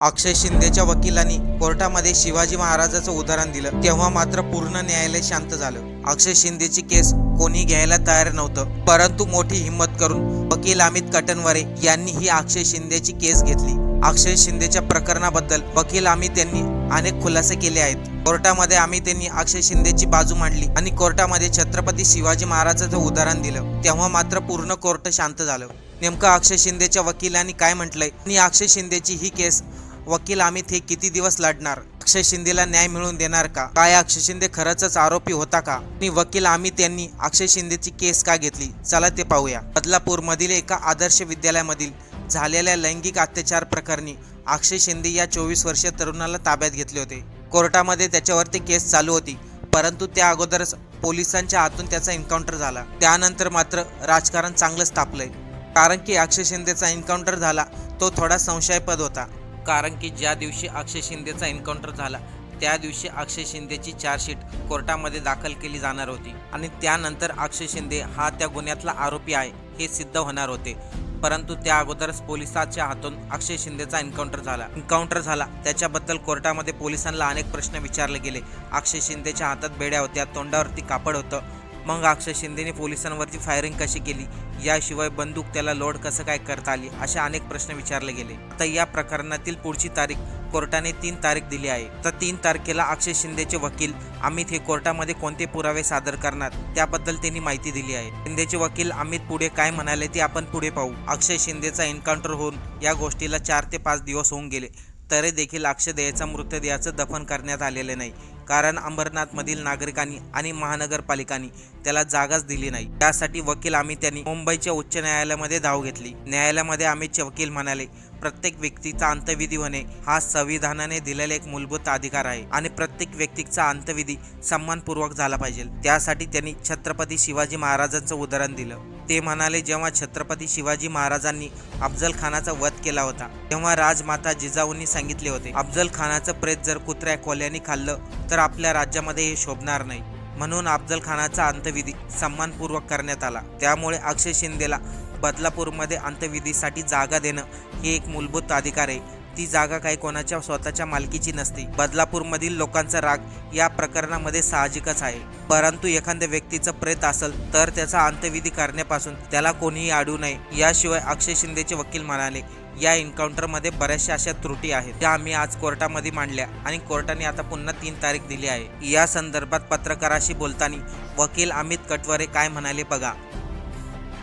अक्षय शिंदेच्या वकिलांनी कोर्टामध्ये शिवाजी महाराजाचं उदाहरण दिलं तेव्हा मात्र पूर्ण न्यायालय शांत झालं। अक्षय शिंदेची केस कोणी घ्यायला तयार नव्हतं, परंतु मोठी हिंमत करून वकील अमित कटनवरे यांनी ही अक्षय शिंदेची केस घेतली। अक्षय शिंदेच्या प्रकरणाबद्दल वकील अमित यांनी अनेक खुलासे केले आहेत। कोर्टामध्ये अमित यांनी अक्षय शिंदेची बाजू मांडली आणि कोर्टामध्ये छत्रपती शिवाजी महाराजाचं उदाहरण दिलं तेव्हा मात्र पूर्ण कोर्ट शांत झालं। नेमकं अक्षय शिंदेच्या वकिलांनी काय म्हटलंय आणि अक्षय शिंदेची ही केस वकील अमित हे किती दिवस लढणार, अक्षय शिंदेला न्याय मिळवून देणार का, काय अक्षय शिंदे खरंच आरोपी होता का आणि वकील अमित यांनी अक्षय शिंदेची केस का घेतली, चला ते पाहूया। बदलापूर मधील एका आदर्श विद्यालयामधील झालेल्या लैंगिक अत्याचार प्रकरणी अक्षय शिंदे या 24 वर्षीय तरुणाला ताब्यात घेतले होते। कोर्टामध्ये त्याच्यावरती केस चालू होती, परंतु त्या अगोदरच पोलिसांच्या हातून त्याचा एन्काउंटर झाला। त्यानंतर मात्र राजकारण चांगलंच तापलंय, कारण की अक्षय शिंदेचा एन्काउंटर झाला तो थोडा संशयास्पद होता। कारण की ज्या दिवशी अक्षय शिंदेचा एन्काउंटर झाला त्या दिवशी अक्षय शिंदेची चार्जशीट कोर्टामध्ये दाखल केली जाणार होती आणि त्यानंतर अक्षय शिंदे हा त्या गुन्ह्यातला आरोपी आहे हे सिद्ध होणार होते। परंतु त्या अगोदरच पोलिसांच्या हातून अक्षय शिंदेचा एन्काउंटर झाला। त्याच्याबद्दल कोर्टामध्ये पोलिसांना अनेक प्रश्न विचारले गेले। अक्षय शिंदेच्या हातात बेड्या होत्या, तोंडावरती कापड होतं, मग अक्षय शिंदेने पोलिसांवरती फायरिंग कशी केली, याशिवाय बंदूक त्याला लोड कसं काय करता आली, अशा अनेक प्रश्न विचारले गेले। आता या प्रकरणातील पुढची तारीख कोर्टाने 3 तारीख दिली आहे। तर 3 तारखेला अक्षय शिंदेचे वकील अमित हे कोर्टामध्ये कोणते पुरावे सादर करणार त्याबद्दल त्यांनी माहिती दिली आहे। शिंदेचे वकील अमित पुढे काय म्हणाले ते आपण पुढे पाहू। अक्षय शिंदेचा एन्काउंटर होऊन या गोष्टीला 4 ते 5 दिवस होऊन गेले, तरी देखील अक्षय देहाचा मृतदेहाचं दफन करण्यात आलेले नाही, कारण अंबरनाथमधील नागरिकांनी आणि महानगरपालिकांनी त्याला जागाच दिली नाही। त्यासाठी वकील अमित यांनी मुंबईच्या उच्च न्यायालयामध्ये धाव घेतली। न्यायालयामध्ये अमितचे वकील म्हणाले, प्रत्येक व्यक्तीचा अंत्यविधी होणे हा संविधानाने दिलेला एक मूलभूत अधिकार आहे आणि प्रत्येक व्यक्तीचा अंत्यविधी सन्मानपूर्वक झाला पाहिजे। त्यासाठी त्यांनी छत्रपती शिवाजी महाराजांचं उदाहरण दिलं। ते म्हणाले, जेव्हा छत्रपती शिवाजी महाराजांनी अफजल खानाचा वध केला होता तेव्हा राजमाता जिजाऊंनी सांगितले होते, अफजल खानाचं प्रेत जर कुत्र्या कोल्ह्याने खाल्लं तर आपल्या राज्यामध्ये हे शोभणार नाही, म्हणून अफजल खानाचा अंत्यविधी सन्मानपूर्वक करण्यात आला। त्यामुळे अक्षय शिंदेला बदलापूरमध्ये अंत्यविधीसाठी जागा देणं हे एक मूलभूत अधिकार आहे। ती जागा काही कोणाच्या स्वतःच्या मालकीची नसते। बदलापूरमधील लोकांचा राग या प्रकरणामध्ये साहजिकच आहे, परंतु एखाद्या व्यक्तीचं प्रेत असेल तर त्याचा अंत्यविधी करण्यापासून त्याला कोणीही अडवू नये। याशिवाय अक्षय शिंदेचे वकील म्हणाले, या एन्काउंटरमध्ये बऱ्याचशा अशा त्रुटी आहेत ज्या आम्ही आज कोर्टामध्ये मांडल्या आणि कोर्टाने आता पुन्हा 3 तारीख दिली आहे। या संदर्भात पत्रकाराशी बोलताना वकील अमित कटवरे काय म्हणाले बघा।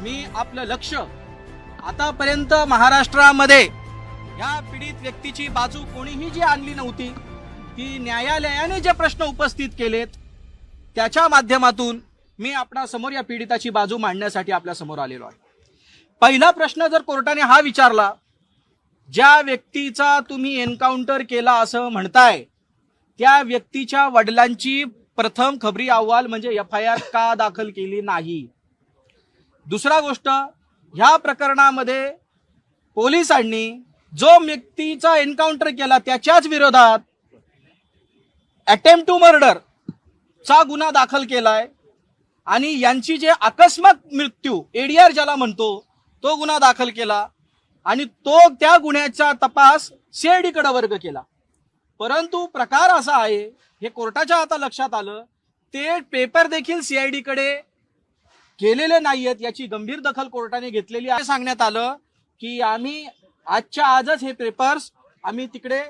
मी आपलं लक्ष आतापर्यंत महाराष्ट्रामध्ये या पीडित व्यक्तीची बाजू कोणीही जी आणली नव्हती, ती न्यायालयाने जे प्रश्न उपस्थित केलेत त्याच्या माध्यमातून मी आपल्या समोर या पीडिताची बाजू मांडण्यासाठी आपल्या समोर आलेलो आहे। पहिला प्रश्न जर कोर्टाने हा विचारला, ज्या व्यक्तीचा तुम्ही एन्काउंटर केला असं म्हणताय त्या व्यक्तीच्या वडिलांची प्रथम खबरी अहवाल म्हणजे FIR का दाखल केली नाही। दुसरा गोष्ट, ह्या प्रकरणामध्ये पोलिसांनी जो व्यक्तीचा एन्काउंटर केला त्याच्याच विरोधात अटेम्प्ट टू मर्डर चा गुन्हा दाखल केलाय आणि यांची जे अकस्मात मृत्यू ADR ज्याला म्हणतो तो गुन्हा दाखल केला आणि त्या गुन्ह्याचा तपास CID कडे वर्ग केला। परंतु प्रकार असा आहे, हे कोर्टाच्या आता लक्षात आलं, ते पेपर देखील CID कडे केलेले नाहीयेत, याची गंभीर दखल कोर्टाने घेतलेली आहे। सांगण्यात आलं की आम्ही आजच्या आजच हे पेपर्स आम्ही तिकडे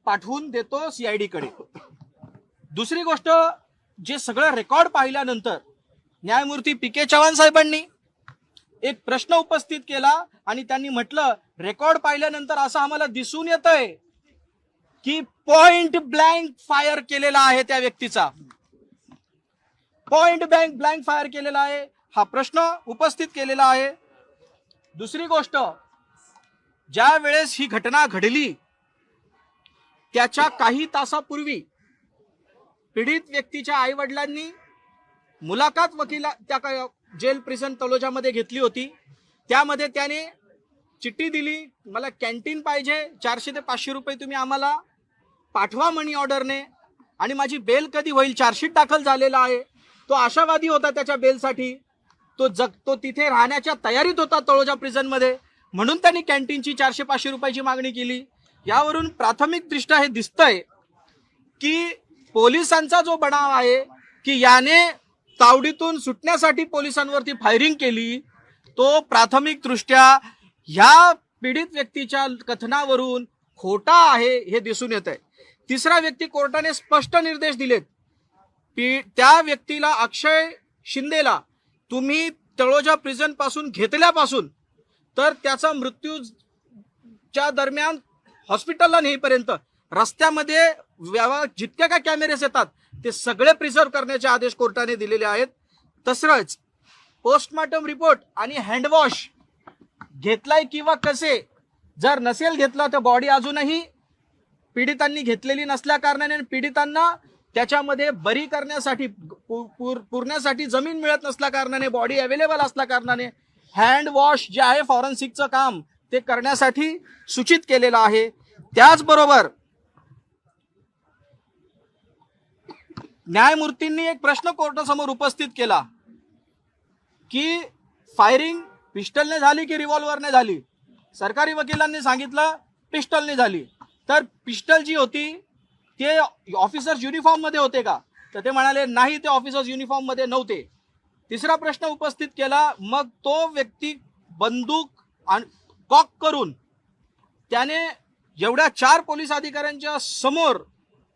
पाठवून देतो CID कडे। दुसरी गोष्ट, जे सगळं रेकॉर्ड पाहिल्यानंतर न्यायमूर्ती PK चव्हाण साहेबांनी एक प्रश्न उपस्थित केला आणि त्यांनी म्हटलं, रेकॉर्ड पाहिल्यानंतर असं आम्हाला दिसून येतंय की पॉइंट ब्लँक फायर केलेला आहे, त्या व्यक्तीचा पॉइंट ब्लँक फायर केलेला आहे, हा प्रश्न उपस्थित केलेला आहे। दुसरी गोष्ट, ज्या वेळेस ही घटना घडली त्याच्या काही तासापूर्वी पीडित व्यक्तीच्या आई वडिलांनी मुलाखत वकिला त्या जेल प्रिझन तलोजामध्ये घेतली होती। त्यामध्ये त्याने चिठ्ठी दिली, मला कॅन्टीन पाहिजे, 400 ते 500 रुपये तुम्ही आम्हाला पाठवा मनी ऑर्डरने, आणि माझी बेल कधी होईल, चार्जशीट दाखल झालेला आहे। तो आशावादी होता त्याच्या बेलसाठी, तो तिथे राहण्याच्या तयारीत होता तळोजा प्रिझनमध्ये, म्हणून त्यांनी कॅन्टीनची 400-500 रुपयाची मागणी केली। यावरून प्राथमिकदृष्ट्या हे दिसतंय की पोलिसांचा जो बनाव आहे की याने तावडीतून सुटण्यासाठी पोलिसांवरती फायरिंग केली, तो प्राथमिकदृष्ट्या ह्या पीडित व्यक्तीच्या कथनावरून खोटा आहे हे दिसून येत आहे. तिसरा व्यक्ती कोर्टाने स्पष्ट निर्देश दिलेत, त्या व्यक्तीला अक्षय शिंदेला तुम्ही तळोजा प्रिझन पासून घेतल्यापासून तर त्याचा मृत्यूच्या दरम्यान हॉस्पिटलला नेईपर्यंत रस्त्यामध्ये जितके काय कॅमेरेस येतात ते सगळे प्रिझर्व करण्याचे आदेश कोर्टाने दिलेले आहेत. तसंच पोस्टमॉर्टम रिपोर्ट आणि हँडवॉश घेतलाय किंवा कसे, जर नसेल घेतला तर बॉडी अजूनही पीडितांनी घेतलेली नसल्या कारणाने पीडितांना त्याच्यामध्ये बरी करण्यासाठी पुरण्यासाठी जमीन मिळत नसल्या कारणाने बॉडी अवेलेबल असल्या कारणाने हँड वॉश जे आहे फॉरेन्सिकचं काम ते करण्यासाठी सूचित केलेलं आहे. त्याचबरोबर न्यायमूर्तींनी एक प्रश्न कोर्टासमोर उपस्थित केला की फायरिंग पिस्टलने झाली की रिव्हॉल्व्हरने झाली. सरकारी वकिलांनी सांगितलं पिस्टलने झाली. तर पिस्टल जी होती ते ऑफिसर्स युनिफॉर्म मध्ये होते का, तर ते म्हणाले नाही, ते ऑफिसर्स युनिफॉर्म मध्ये नव्हते. तिसरा प्रश्न उपस्थित केला, मग तो व्यक्ती बंदूक कॉक करून त्याने एवढ्या 4 पोलीस अधिकाऱ्यांच्या समोर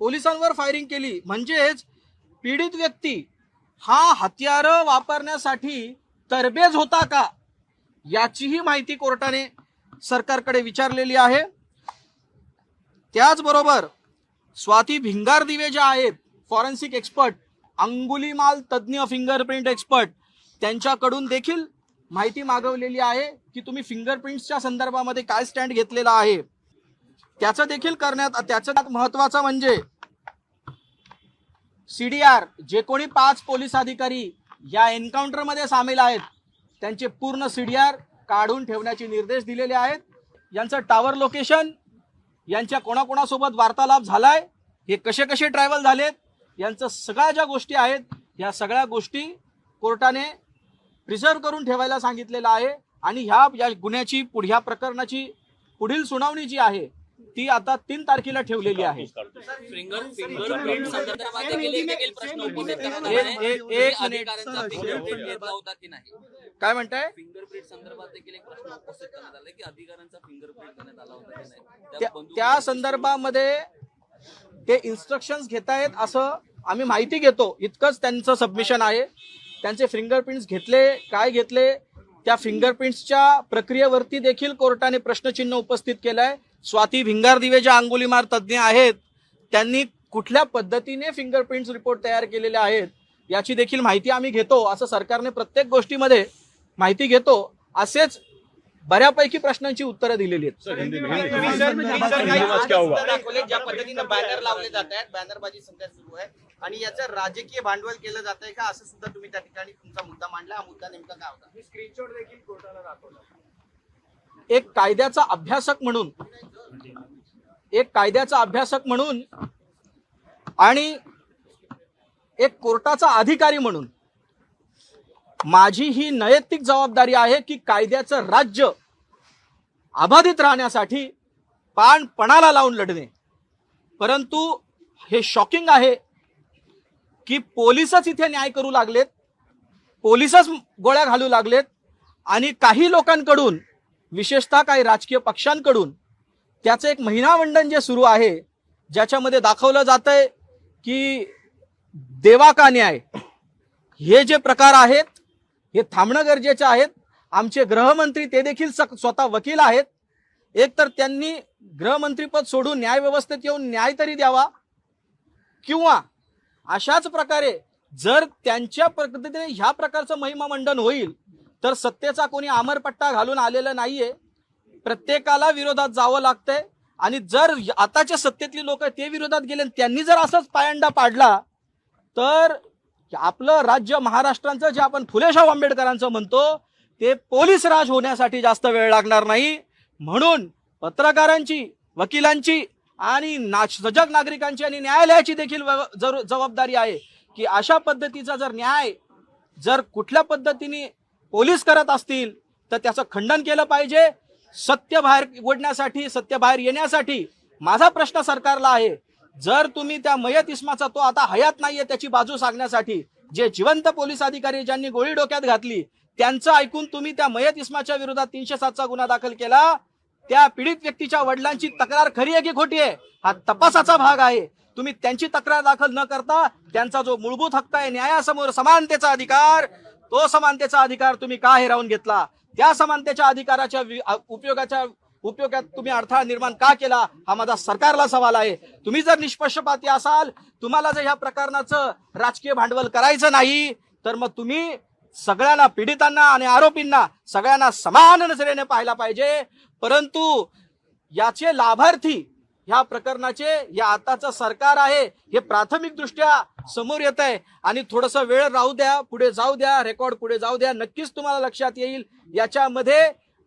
पोलिसांवर फायरिंग केली, म्हणजेच पीडित व्यक्ती हा हत्यारं वापरण्यासाठी तरबेज होता का, याचीही माहिती कोर्टाने सरकारकडे विचारलेली आहे. त्याचबरोबर स्वाती भिंगारदिवे ज्या आहेत फॉरेन्सिक एक्सपर्ट, अंगुलीमाल तज्ज्ञ, फिंगरप्रिंट एक्सपर्ट, त्यांच्याकडून देखील माहिती मागवलेली आहे की तुम्ही फिंगरप्रिंट्सच्या संदर्भामध्ये काय स्टँड घेतलेला आहे, त्याचं देखील करण्यात. त्याच्यात महत्वाचं म्हणजे CDR जे कोणी 5 पोलीस अधिकारी या एन्काउंटर मध्ये सामील आहेत त्यांचे पूर्ण CDR काढून ठेवण्याचे निर्देश दिलेले आहेत. यांचं टावर लोकेशन, यांच्या कोणाकोणासोबत वार्तालाप झालाय, हे कसे कसे ट्रॅव्हल झालेत, यांचं सगळ्या ज्या गोष्टी आहेत या सगळ्या गोष्टी कोर्टाने प्रिझर्व करून ठेवायला सांगितलेलं आहे. आणि ह्या गुन्ह्याची ह्या प्रकरणाची पुढील सुनावणी जी आहे ती आता 3 तारखेला ठेवलेली आहे. काय म्हणताय? फिंगरप्रिंट संदर्भात देखील एक प्रश्न उपस्थित करण्यात आला की अधिकाऱ्यांचा फिंगरप्रिंट करण्यात आला होता की नाही, त्या संदर्भामध्ये ते इन्स्ट्रक्शन्स घेतायत असं आम्ही माहिती घेतो, इतकंच त्यांचं सबमिशन आहे. त्यांचे फिंगरप्रिंट्स घेतले, काय घेतले, त्या फिंगरप्रिंट्सच्या प्रक्रियेवरती देखील कोर्टाने प्रश्नचिन्ह उपस्थित केलंय. स्वाती भिंगारदिवे ज्या अंगुलीमार तज्ज्ञ आहेत त्यांनी कुठल्या पद्धतीने फिंगरप्रिंट्स रिपोर्ट तयार केलेले आहेत याची देखील माहिती आम्ही घेतो. असं सरकारने प्रत्येक गोष्टीमध्ये माहिती घेतो, असेच बऱ्यापैकी प्रश्नांची उत्तरं दिलेली आहेत. ज्या पद्धतीने बॅनर लावले जात आहेत, बॅनरबाजी सध्या सुरू आहे आणि याचं राजकीय भांडवल केलं जात आहे का, असं सुद्धा तुम्ही त्या ठिकाणी तुमचा मुद्दा मांडला. हा मुद्दा नेमका काय होता? स्क्रीनशॉट देखील कोर्टाला दाखवला. एक कायद्याचा अभ्यासक म्हणून आणि एक कोर्टाचा अधिकारी म्हणून माझी ही नैतिक जबाबदारी आहे की कायद्याचं राज्य अबाधित राहण्यासाठी पणाला लावून लढणे. परंतु हे शॉकिंग आहे की पोलीसच इथे न्याय करू लागलेत, पोलीसच गोळ्या घालू लागलेत आणि काही लोकांकडून, विशेषतः काही राजकीय पक्षांकडून त्याचं एक महिनामंडन जे सुरू आहे, ज्याच्यामध्ये दाखवलं जातंय की देवा का न्याय, हे जे प्रकार आहेत हे थांबणं गरजेचे आहेत. आमचे गृहमंत्री ते देखील स्वतः वकील आहेत. एक तर त्यांनी गृहमंत्रीपद सोडून न्याय व्यवस्थेत येऊन न्याय तरी द्यावा, किंवा अशाच प्रकारे जर त्यांच्या पद्धतीने ह्या प्रकारचं महिमामंडन होईल तर सत्तेचा कोणी आमरपट्टा घालून आलेला नाहीये, प्रत्येकाला विरोधात जावं लागतंय. आणि जर आताच्या सत्तेतली लोक ते विरोधात गेले, त्यांनी जर असंच पायंडा पाडला तर आपलं राज्य महाराष्ट्राचं जे आपण फुलेशाह आंबेडकरांचं म्हणतो ते पोलीस राज होण्यासाठी जास्त वेळ लागणार नाही. म्हणून पत्रकारांची, वकिलांची आणि सजग नागरिकांची आणि न्यायालयाची देखील जबाबदारी आहे की अशा पद्धतीचा जर न्याय जर कुठल्या पद्धतीने पोलीस करत असतील तर त्याचं खंडन केलं पाहिजे. सत्य बाहेर ओढण्यासाठी, सत्य बाहेर येण्यासाठी माझा प्रश्न सरकारला आहे, जर तुम्ही त्या मयत इस्माचा, तो आता हयात नाहीये, त्याची बाजू सांगण्यासाठी जे जिवंत पोलीस अधिकारी ज्यांनी गोळी डोक्यात घातली त्यांचं ऐकून तुम्ही त्या मयत इस्माच्या विरोधात 307चा गुन्हा दाखल केला, त्या पीडित व्यक्तीच्या वडिलांची तक्रार खरी आहे की खोटी आहे हा तपासाचा भाग आहे. तुम्ही त्यांची तक्रार दाखल न करता त्यांचा जो मूलभूत हक्क आहे न्यायासमोर समानतेचा अधिकार, तो समानतेचा अधिकार तुम्ही का हिरावून घेतला? त्या समानतेच्या अधिकाराच्या उपयोगात तुम्ही अडथळा निर्माण का केला हा माझा सरकारला सवाल आहे. तुम्ही जर निष्पक्षपाती असाल, तुम्हाला जर ह्या प्रकरणाचं राजकीय भांडवल करायचं नाही, तर मग तुम्ही सगळ्यांना, पीडितांना आणि आरोपींना सगळ्यांना समान नजरेने पाहायला पाहिजे. परंतु याचे लाभार्थी ह्या प्रकरणाचे या आताचं सरकार आहे हे प्राथमिक दृष्ट्या समोर येत आहे. आणि थोडंसं वेळ राहू द्या, पुढे जाऊ द्या, रेकॉर्ड पुढे जाऊ द्या, नक्कीच तुम्हाला लक्षात येईल याच्यामध्ये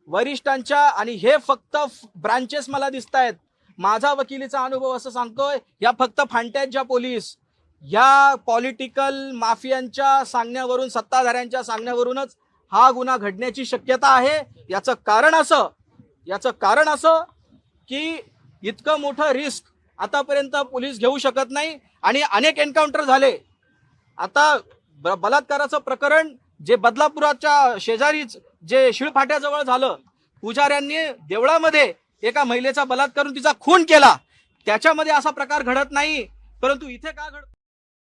वरिष्ठांच्या, आणि हे फक्त ब्रांचेस मला दिसत आहेत, माझा वकिलीचा अनुभव असं सांगतोय, या फक्त फांट्यात ज्या पोलीस या पॉलिटिकल माफियांच्या सांगण्यावरून, सत्ताधाऱ्यांच्या सांगण्यावरूनच हा गुन्हा घडण्याची शक्यता आहे. याचं कारण असं की इतकं मोठं रिस्क आतापर्यंत पोलीस घेऊ शकत नाही आणि अनेक एन्काउंटर झाले. आता बलात्काराचं प्रकरण जे बदलापुराच्या शेजारीच जे शिळफाट्याजवळ झालं, पुजाऱ्यांनी देवळामध्ये एका महिलेचा बलात्कार करून तिचा खून केला, त्याच्यामध्ये असा प्रकार घडत नाही, परंतु इथे का घडतो?